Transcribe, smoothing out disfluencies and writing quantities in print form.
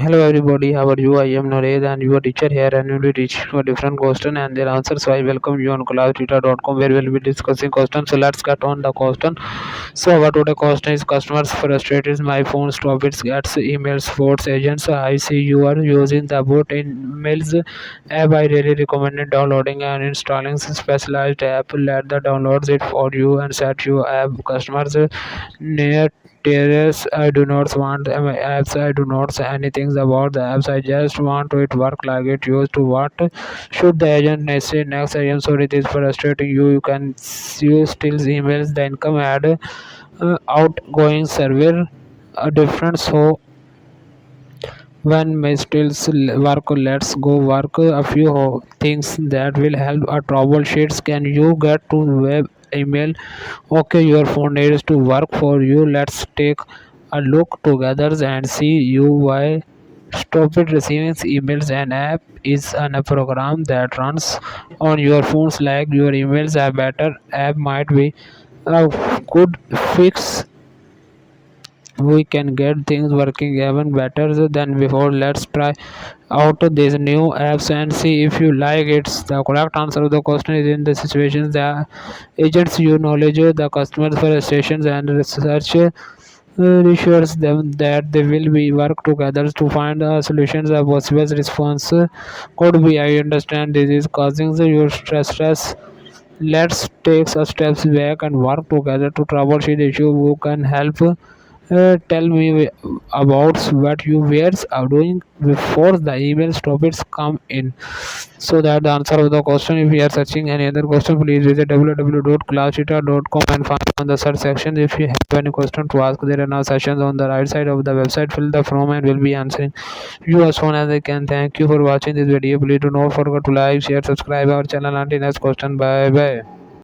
Hello everybody, how are you? I am Nored and your teacher here and we will be teaching for different questions and their answers. So I welcome you on cloudtutor.com where we will be discussing questions. So let's get on the question. So our today question is customers frustrated. My phone stops it gets emails, sports agents. I see you are using the bot in mails app. I really recommend downloading and installing specialized app. Let the downloads it for you and set your app customers near Terrace, I do not want my apps. I do not say anything about the apps. I just want to it work like it used to. What should the agent say next? I am sorry, this is frustrating you. You can you still emails the income ad outgoing server different. So when my skills work, let's go work a few things that will help a troubleshoots. Can you get to web email? Okay, your phone needs to work for you. Let's take a look together and see you why. Stop it receiving emails. An app is a program that runs on your phones like your emails. A better app might be a good fix. We can get things working even better than before. Let's try out these new apps and see if you like it. The correct answer of the question is in the situations the agents you knowledge the customers frustrations and research reassures them that they will be work together to find solutions. A possible response could be I understand this is causing your stress. Let's take some steps back and work together to troubleshoot the issue. Who can help? Tell me about what you were doing before the email topics come in. So that the answer of the question. If you are searching any other question, please visit www.classita.com and find on the search section. If you have any question to ask, there are now sessions on the right side of the website. Fill the form and will be answering you as soon as I can. Thank you for watching this video. Please do not forget to like, share, subscribe our channel. Until next question. Bye bye.